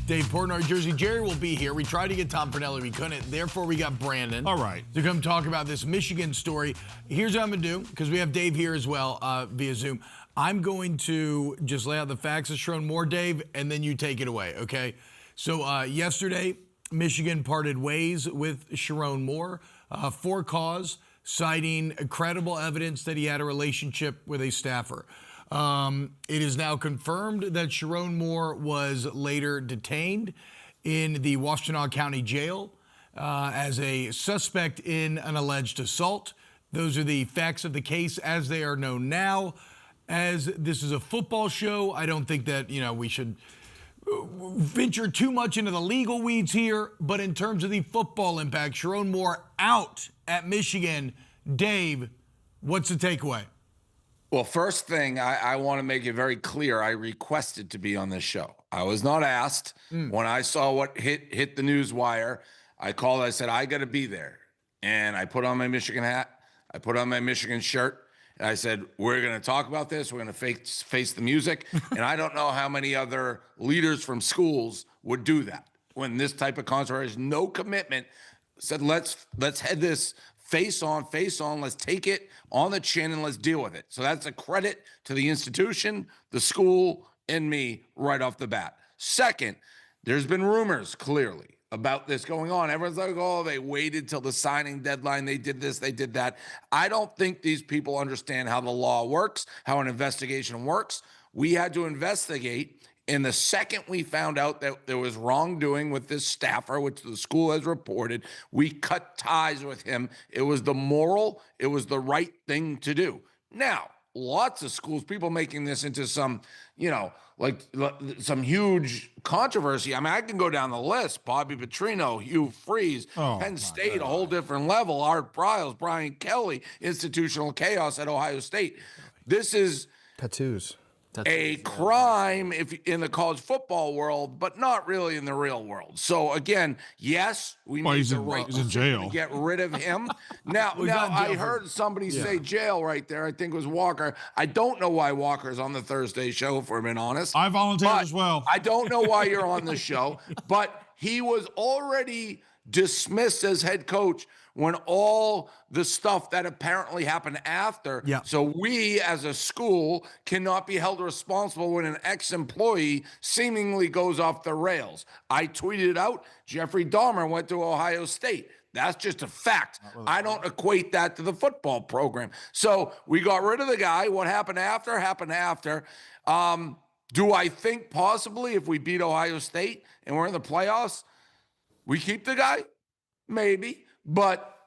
Dave Portnoy, Jersey. Jerry will be here. We tried to get Tom Pernelli. We couldn't. Therefore, we got Brandon. All right. To come talk about this Michigan story. Here's what I'm going to do, because we have Dave here as well via Zoom. I'm going to just lay out the facts of Sherrone Moore, Dave, and then you take it away, okay? So yesterday, Michigan parted ways with Sherrone Moore for cause, citing credible evidence that he had a relationship with a staffer. It is now confirmed that Sherrone Moore was later detained in the Washtenaw County Jail as a suspect in an alleged assault. Those are the facts of the case as they are known now. As this is a football show, I don't think that, we should venture too much into the legal weeds here, but in terms of the football impact, Sherrone Moore out at Michigan. Dave, what's the takeaway? Well, first thing, I want to make it very clear. I requested to be on this show. I was not asked. When I saw what hit the news wire, I called. I said, I got to be there. And I put on my Michigan hat. I put on my Michigan shirt. And I said, we're going to talk about this. We're going to face the music. And I don't know how many other leaders from schools would do that when this type of controversy, no commitment, said, let's head this face on, let's take it on the chin and let's deal with it. So that's a credit to the institution, the school, and me right off the bat. Second, there's been rumors clearly about this going on. Everyone's like, oh, they waited till the signing deadline. They did this, they did that. I don't think these people understand how the law works, how an investigation works. We had to investigate. And the second we found out that there was wrongdoing with this staffer, which the school has reported, we cut ties with him. It was the moral, it was the right thing to do. Now, lots of schools, people making this into some, like some huge controversy. I mean, I can go down the list. Bobby Petrino, Hugh Freeze, Penn State, a whole different level. Art Briles, Brian Kelly, institutional chaos at Ohio State. This is tattoos. A crime if in the college football world, but not really in the real world. So again, yes, we need the right he's in jail to get rid of him. Now I heard somebody say jail right there. I think it was Walker. I don't know why Walker's on the Thursday show, if we're being honest. I volunteered as well. I don't know why you're on the show, but he was already dismissed as head coach when all the stuff that apparently happened after. Yeah. So we as a school cannot be held responsible when an ex-employee seemingly goes off the rails. I tweeted out, Jeffrey Dahmer went to Ohio State. That's just a fact. I don't equate that to the football program. So we got rid of the guy. What happened after happened after. Do I think possibly if we beat Ohio State and we're in the playoffs, we keep the guy? Maybe. But,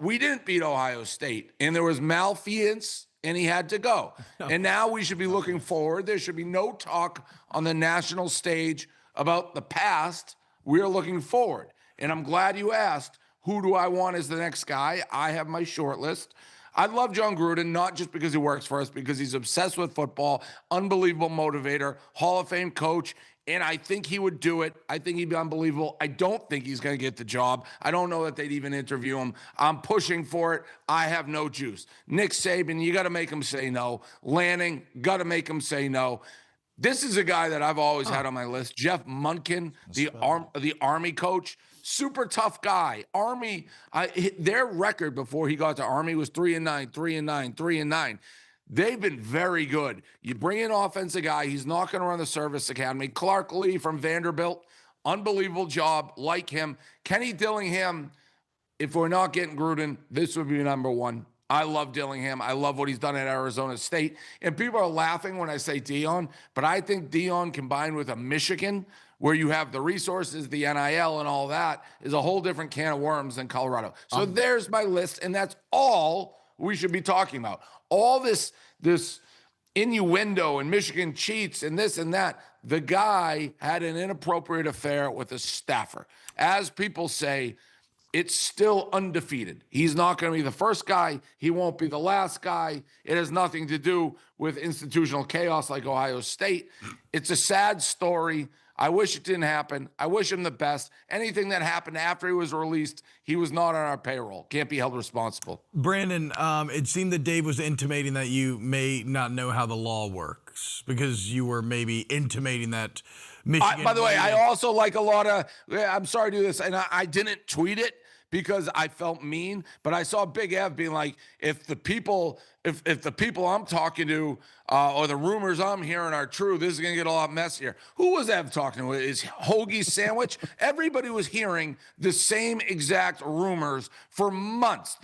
we didn't beat Ohio State, and there was malfeasance, and he had to go. And now we should be looking forward. There should be no talk on the national stage about the past. We're looking forward. And I'm glad you asked, who do I want as the next guy? I have my short list. I love John Gruden, not just because he works for us, because he's obsessed with football, unbelievable motivator, Hall of Fame coach, and I think he would do it. I think he'd be unbelievable. I don't think he's going to get the job. I don't know that they'd even interview him. I'm pushing for it. I have no juice. Nick Saban, you got to make him say no. Lanning, got to make him say no. This is a guy that I've always had on my list. Jeff Munkin, the Army coach. Super tough guy. Army, their record before he got to Army was 3-9, 3-9, 3-9. They've been very good. You bring in an offensive guy, he's not going to run the service academy. Clark Lee from Vanderbilt, unbelievable job, like him. Kenny Dillingham, if we're not getting Gruden, this would be number one. I love Dillingham. I love what he's done at Arizona State. And people are laughing when I say Dion, but I think Dion combined with a Michigan, where you have the resources, the NIL and all that, is a whole different can of worms than Colorado. So there's my list, and that's all we should be talking about. All this innuendo and Michigan cheats and this and that. The guy had an inappropriate affair with a staffer. As people say, it's still undefeated. He's not going to be the first guy. He won't be the last guy. It has nothing to do with institutional chaos like Ohio State. It's a sad story. I wish it didn't happen. I wish him the best. Anything that happened after he was released, he was not on our payroll. Can't be held responsible. Brandon, it seemed that Dave was intimating that you may not know how the law works because you were maybe intimating that Michigan. By the way, I waiting. also like a lot of. I'm sorry to do this, and I didn't tweet it because I felt mean, but I saw Big Ev being like, if the people I'm talking to or the rumors I'm hearing are true, this is gonna get a lot messier. Who was Ev talking to? Is Hoagie Sandwich? Everybody was hearing the same exact rumors for months.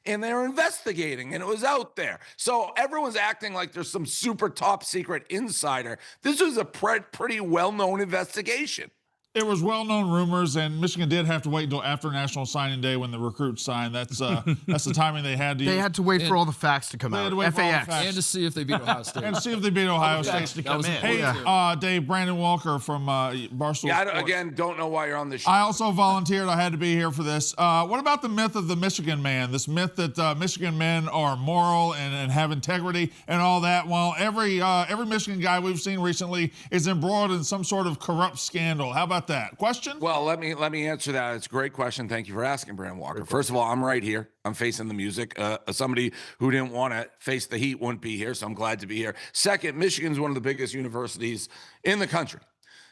And they're investigating, and it was out there. So everyone's acting like there's some super top secret insider. This was a pretty well-known investigation. It was well-known rumors, and Michigan did have to wait until after National Signing Day when the recruits signed. That's the timing they had to use. They had to wait for all the facts to come They out. had to wait for all the FAX. facts. And to see if they beat Ohio State. And see if they beat Ohio State. to come in. Hey, Dave, Brandon Walker from Barstool. Yeah, Sports. don't know why you're on this show. I also volunteered. I had to be here for this. What about the myth of the Michigan man? This myth that Michigan men are moral and have integrity and all that. Well, every Michigan guy we've seen recently is embroiled in some sort of corrupt scandal. How about that? Question? Well, let me answer that. It's a great question. Thank you for asking, Brandon Walker. First of all, I'm right here. I'm facing the music. Somebody who didn't want to face the heat wouldn't be here, so I'm glad to be here. Second, Michigan's one of the biggest universities in the country.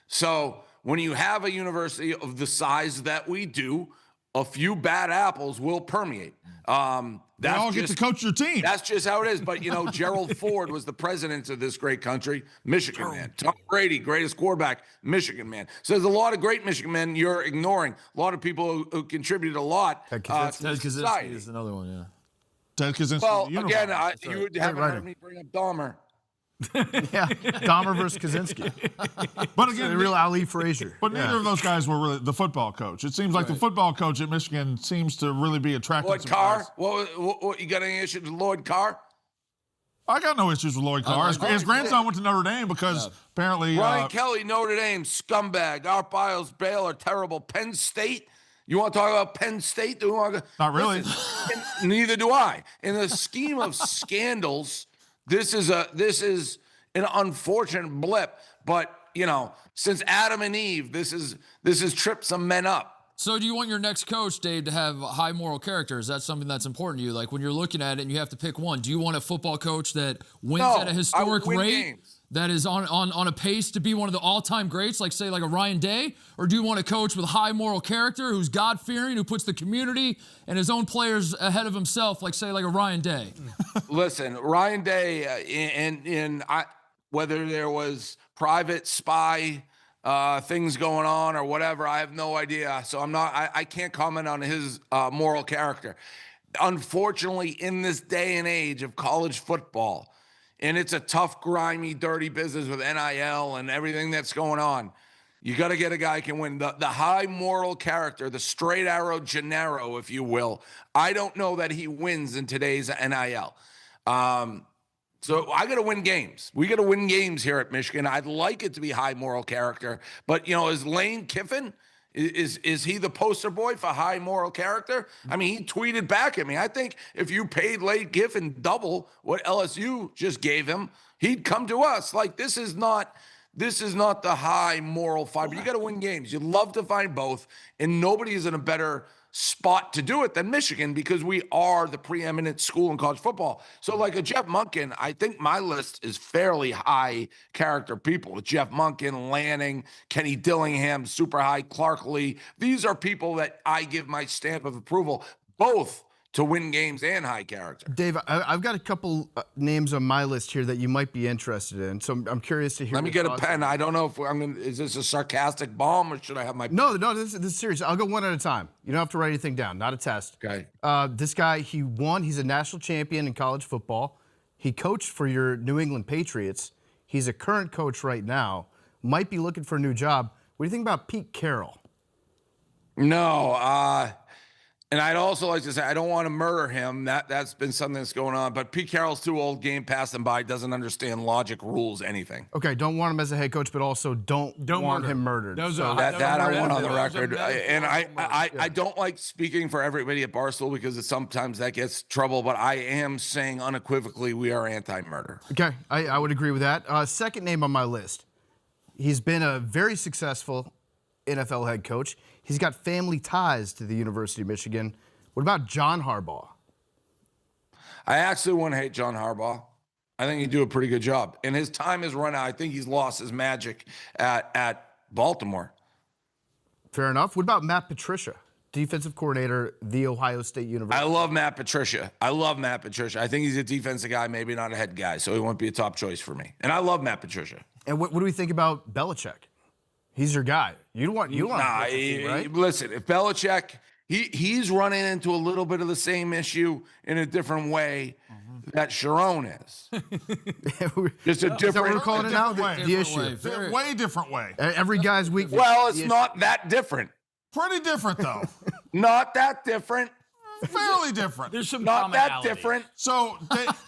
So when you have a university of the size that we do, a few bad apples will permeate. They all get to coach your team. That's just how it is. But, Gerald Ford was the president of this great country, Michigan man. Tom Brady, greatest quarterback, Michigan man. So there's a lot of great Michigan men you're ignoring. A lot of people who contributed a lot. Ted to Kaczynski society. is another one, yeah. Ted Kaczynski, Well, the again, uniform. you haven't heard me bring up Dahmer. Yeah, Dahmer versus Kaczynski. But The again, real Ali Frazier. but neither of those guys were really the football coach. It seems like the football coach at Michigan seems to really be attracting Lloyd some Carr? guys. What you got any issues with Lloyd Carr? I got no issues with Lloyd Carr. His grandson went to Notre Dame because apparently Ryan Kelly, Notre Dame, scumbag. Art Biles, Baylor, terrible. Penn State. You want to talk about Penn State? Do we want to go? not really. Neither do I. In the scheme of scandals, this is an unfortunate blip. But since Adam and Eve, this has tripped some men up. So do you want your next coach, Dave, to have high moral character? Is that something that's important to you? Like when you're looking at it and you have to pick one, do you want a football coach that wins at a historic rate, games. that is on a pace to be one of the all-time greats, like say like a Ryan Day? Or do you want a coach with high moral character who's God-fearing, who puts the community and his own players ahead of himself, like say like a Ryan Day? Listen, Ryan Day, whether there was private spy things going on or whatever, I have no idea. So I can't comment on his moral character. Unfortunately, in this day and age of college football, and it's a tough, grimy, dirty business with NIL and everything that's going on, you got to get a guy who can win. The high moral character, the straight arrow Gennaro, if you will. I don't know that he wins in today's NIL. So I got to win games. We got to win games here at Michigan. I'd like it to be high moral character, but is Lane Kiffin, is he the poster boy for high moral character? I mean, he tweeted back at me. I think if you paid Lane Kiffin double what LSU just gave him, he'd come to us. Like this is not the high moral fiber. You got to win games. You'd love to find both, and nobody is in a better spot to do it than Michigan because we are the preeminent school in college football. So like a Jeff Monken, I think my list is fairly high character people. Jeff Monken, Lanning, Kenny Dillingham, super high, Clark Lee. These are people that I give my stamp of approval, both to win games and high character. Dave, I've got a couple names on my list here that you might be interested in. So I'm curious to hear. Let me get a pen. I don't know if is this a sarcastic bomb or should I have my pen? No, this is serious. I'll go one at a time. You don't have to write anything down. Not a test. Okay. This guy, he won. He's a national champion in college football. He coached for your New England Patriots. He's a current coach right now. Might be looking for a new job. What do you think about Pete Carroll? No, and I'd also like to say I don't want to murder him. That's been something that's going on. But Pete Carroll's too old. Game passed him by. Doesn't understand logic, rules, anything. Okay, don't want him as a head coach, but also don't want murder him murdered. Those So- are- That I want on the Those are record. metaphors And for murder. I don't like speaking for everybody at Barstool because sometimes that gets trouble. But I am saying unequivocally we are anti-murder. Okay, I would agree with that. Second name on my list. He's been a very successful NFL head coach. He's got family ties to the University of Michigan. What about John Harbaugh? I actually want to hate John Harbaugh. I think he'd do a pretty good job. And his time has run out. I think he's lost his magic at Baltimore. Fair enough. What about Matt Patricia, defensive coordinator, The Ohio State University? I love Matt Patricia. I think he's a defensive guy, maybe not a head guy, so he won't be a top choice for me. And I love Matt Patricia. And what do we think about Belichick? He's your guy. You want Nah, team, right? listen, if Belichick, he's running into a little bit of the same issue in a different way that Sherrone is. Just a different. Is that what we're calling it now? way. The issue. Way different way. Every guy's weakness. Well, it's not that different. Pretty different, though. Not that different. Fairly different. There's some Not that commonality. different. So,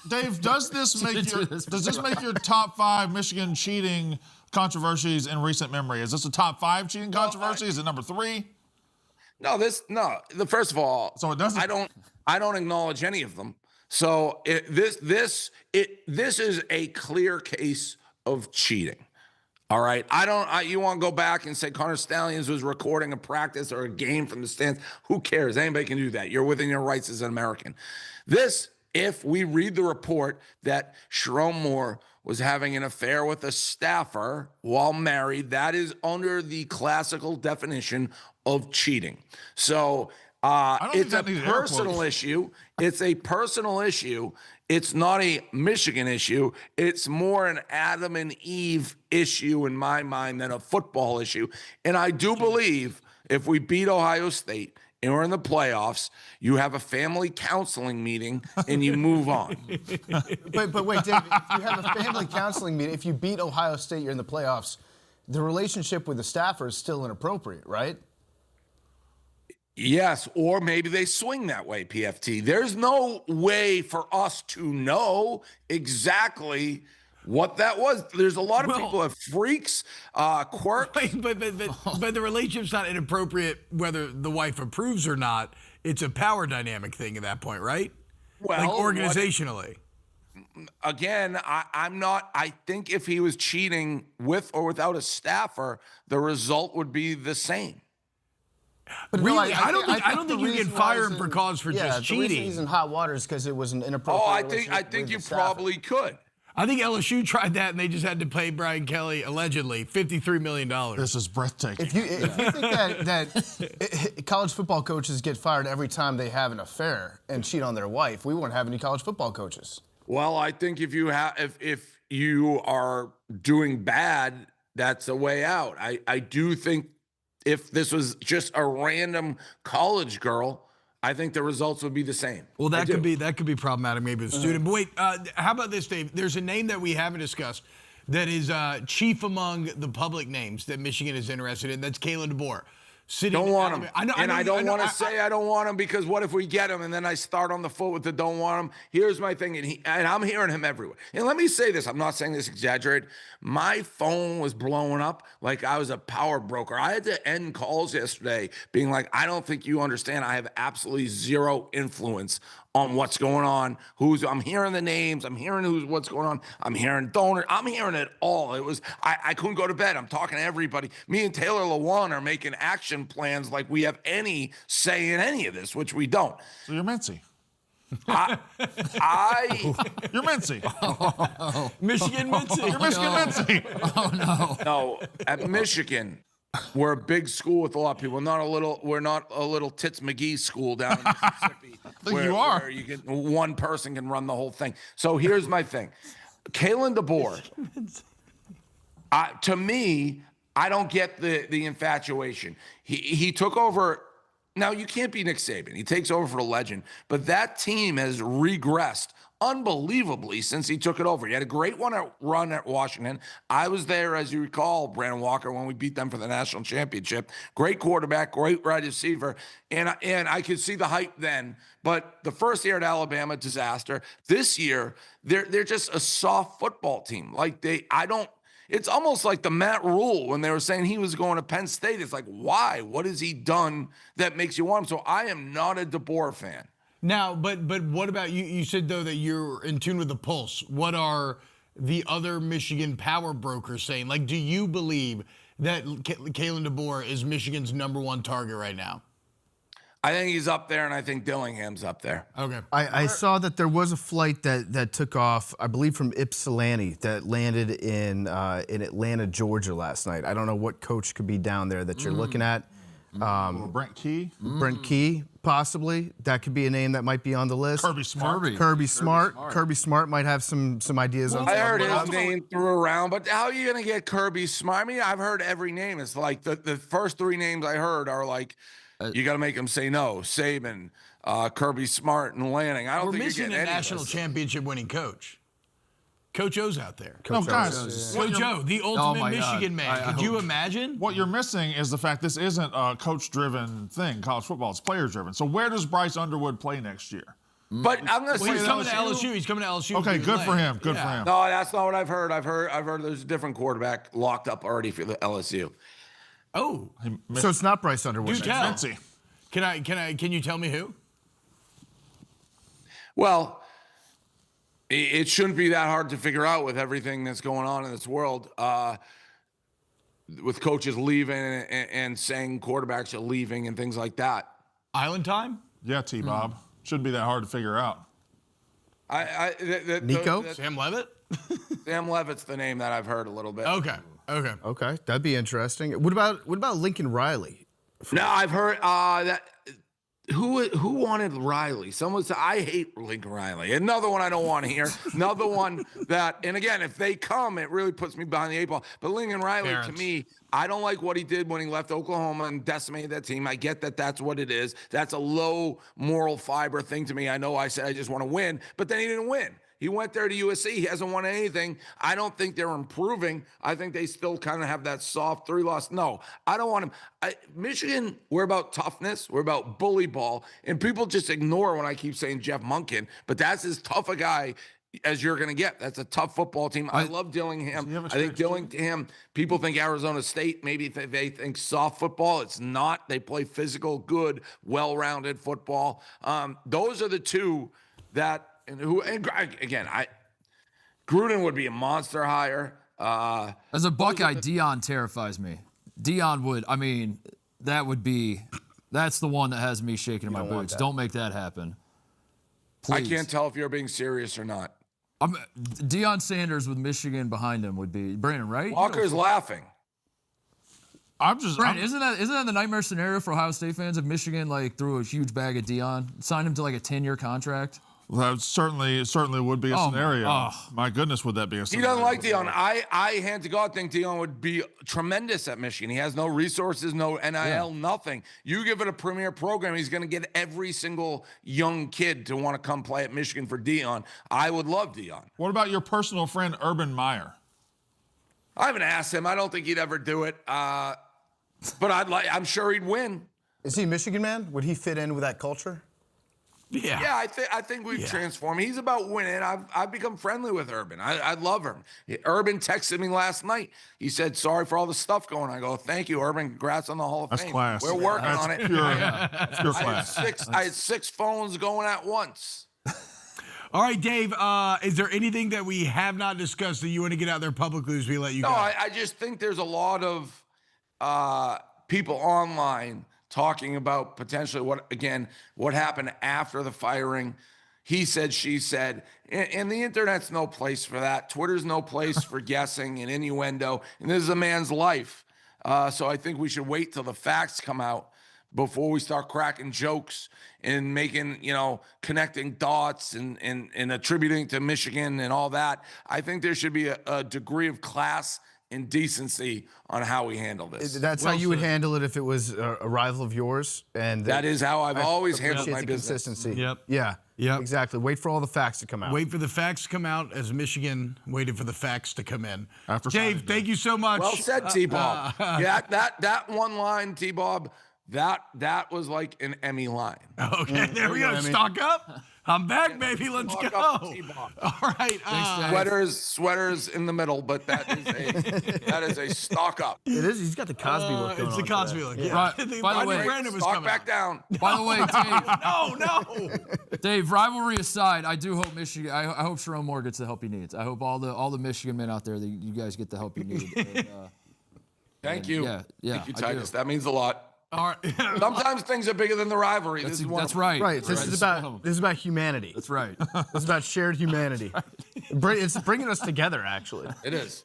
Dave, does this make your top 5 Michigan cheating controversies in recent memory? Is this a top 5 cheating controversy? Is it number 3? No. First of all, So it doesn't. I don't acknowledge any of them. So this is a clear case of cheating. All right. You want to go back and say Connor Stallions was recording a practice or a game from the stands? Who cares? Anybody can do that. You're within your rights as an American. If we read the report that Sherrone Moore was having an affair with a staffer while married, that is under the classical definition of cheating. So it's a personal issue. It's a personal issue. It's not a Michigan issue. It's more an Adam and Eve issue in my mind than a football issue. And I do believe if we beat Ohio State and we're in the playoffs, you have a family counseling meeting and you move on. But wait, David, if you have a family counseling meeting, if you beat Ohio State, you're in the playoffs, the relationship with the staffer is still inappropriate, right? Yes, or maybe they swing that way, PFT. There's no way for us to know exactly what that was. There's a lot of people have freaks, quirks. Wait, but the relationship's not inappropriate whether the wife approves or not. It's a power dynamic thing at that point, right? Well, like organizationally. Again, I'm not. I think if he was cheating with or without a staffer, the result would be the same. But Really? no, I don't think you can fire him for cause for just the reason cheating. he's in hot water is because it was an inappropriate Oh, I relationship think with you the staffer. probably could. I think LSU tried that and they just had to pay Brian Kelly allegedly $53 million. This is breathtaking. If you think that college football coaches get fired every time they have an affair and cheat on their wife, we won't have any college football coaches. Well, I think if you are doing bad, that's a way out. I do think if this was just a random college girl, I think the results would be the same. Well, that could be problematic maybe with a student. But wait, how about this, Dave? There's a name that we haven't discussed that is chief among the public names that Michigan is interested in. That's Kalen DeBoer. Don't want him. I don't want to say say I don't want him because what if we get him and then I start on the foot with the don't want him? Here's my thing, and I'm hearing him everywhere. And let me say this, I'm not saying this exaggerated. My phone was blowing up like I was a power broker. I had to end calls yesterday being like, I don't think you understand. I have absolutely zero influence on what's going on. I'm hearing the names. I'm hearing what's going on. I'm hearing donor. I'm hearing it all. I couldn't go to bed. I'm talking to everybody. Me and Taylor Lewan are making action plans like we have any say in any of this, which we don't. So you're Mincy. You're Mincy. Michigan Mincy. You're Michigan Mincy. No, at Michigan, we're a big school with a lot of people. We're not a little Tits McGee school down in Mississippi. Where one person can run the whole thing. So here's my thing. Kalen DeBoer, to me, I don't get the infatuation. He took over. Now, you can't be Nick Saban. He takes over for a legend. But that team has regressed unbelievably since he took it over. He had a great run at Washington. I was there, as you recall, Brandon Walker, when we beat them for the national championship. Great quarterback, great wide receiver. And I could see the hype then. But the first year at Alabama, disaster. This year, they're just a soft football team. It's almost like the Matt Rule when they were saying he was going to Penn State. It's like, why? What has he done that makes you want him? So I am not a DeBoer fan. Now, but what about you? You said, though, that you're in tune with the pulse. What are the other Michigan power brokers saying? Like, do you believe that Kalen DeBoer is Michigan's #1 target right now? I think he's up there, and I think Dillingham's up there. Okay. I saw that there was a flight that took off, I believe, from Ypsilanti that landed in Atlanta, Georgia last night. I don't know what coach could be down there that you're looking at. Brent Key, Brent Key, possibly. That could be a name that might be on the list. Kirby Smart. Kirby Smart. Kirby Smart might have some ideas on. I heard his name threw around, but how are you going to get Kirby Smart? I mean, I've heard every name. It's like the first three names I heard are like, you got to make them say no. Saban, Kirby Smart, and Lanning. I don't We're think missing you're a getting any of national those. championship winning coach. Coach O's out there. No, guys, Coach O, the ultimate my Michigan God. man. Could you imagine? what you're missing is the fact this isn't a coach-driven thing. College football is player-driven. So where does Bryce Underwood play next year? But I'm going to Well, he's say coming to LSU. He's coming to LSU. Okay, with good Lane. for him. Good for him. No, that's not what I've heard. I've heard there's a different quarterback locked up already for the LSU. Oh, So it's not Bryce Underwood. do tell. Mincy. Can you tell me who? Well, it shouldn't be that hard to figure out with everything that's going on in this world. With coaches leaving and saying quarterbacks are leaving and things like that. Island time? Yeah, T-Bob. Shouldn't be that hard to figure out. Nico? Sam Levitt? Sam Levitt's the name that I've heard a little bit. Okay. Okay, that'd be interesting. What about Lincoln Riley? No, I've heard that. Who wanted Riley? Someone said, I hate Lincoln Riley. Another one I don't want to hear. Another one that, and again, if they come, it really puts me behind the eight ball. But Lincoln Riley, to me, I don't like what he did when he left Oklahoma and decimated that team. I get that that's what it is. That's a low moral fiber thing to me. I know I said I just want to win, but then he didn't win. He went there to USC. He hasn't won anything. I don't think they're improving. I think they still kind of have that soft 3-loss. No, I don't want him. Michigan, we're about toughness. We're about bully ball. And people just ignore when I keep saying Jeff Monken, but that's as tough a guy as you're going to get. That's a tough football team. I love Dillingham. I think Dillingham, people think Arizona State, maybe they think soft football. It's not. They play physical, good, well-rounded football. Those are the two that, and again, Gruden would be a monster hire. As a Buckeye, Dion terrifies me. Dion would, I mean, that's the one that has me shaking in my boots. Don't make that happen. Please. I can't tell if you're being serious or not. Deion Sanders with Michigan behind him would be Brandon, right? Walker's laughing. Brandon, isn't that the nightmare scenario for Ohio State fans if Michigan threw a huge bag at Deion, signed him to a 10-year contract? Well, that certainly would be a scenario. My goodness, would that be a He scenario? doesn't like Deion. I hand to God, think Deion would be tremendous at Michigan. He has no resources, no NIL, nothing. You give it a premier program, he's going to get every single young kid to want to come play at Michigan for Deion. I would love Deion. What about your personal friend, Urban Meyer? I haven't asked him. I don't think he'd ever do it. But I'm sure he'd win. Is he a Michigan man? Would he fit in with that culture? Yeah, I think we've transformed. He's about winning. I've become friendly with Urban. I love him. Urban texted me last night. He said, sorry for all the stuff going on. I go, thank you, Urban. Congrats on the Hall of That's Fame. class. We're working That's on it. Pure class. I had 6 phones going at once. All right, Dave, is there anything that we have not discussed that you want to get out there publicly as we let you go? No, I just think there's a lot of people online talking about potentially what happened after the firing. He said, she said, and the internet's no place for that. Twitter's no place for guessing and innuendo. And this is a man's life. So I think we should wait till the facts come out before we start cracking jokes and making, connecting dots and attributing to Michigan and all that. I think there should be a degree of class and decency on how we handle this. That's how you would handle it if it was a rival of yours. And That is how I've always handled appreciate my the business. consistency. Yep. Yeah. Exactly. Wait for all the facts to come out. Wait for the facts to come out as Michigan waited for the facts to come in. After Dave, Saturday. thank you so much. Well said, T-Bob. Yeah, that one line, T-Bob, that was like an Emmy line. Okay, there we go. Emmy. Stock up. I'm back, baby. Let's Stock go. up, T-Bob. All right. Sweaters in the middle, but that is a stock up. It is. He's got the Cosby look going It's the on Cosby today. look. Yeah. Right. I think By the way, Brandon was Stock coming back out. down. By the way, Dave, No. Dave, rivalry aside, I do hope Michigan. I hope Sherrone Moore gets the help he needs. I hope all the Michigan men out there, that you guys get the help you need. And, Thank you. Yeah, Thank you, I do. Titus. That means a lot. All right. Sometimes things are bigger than the rivalry. This is one That's of them. right. Right. That's This right. is about humanity. That's right. It's about shared humanity. It's bringing us together, actually. It is.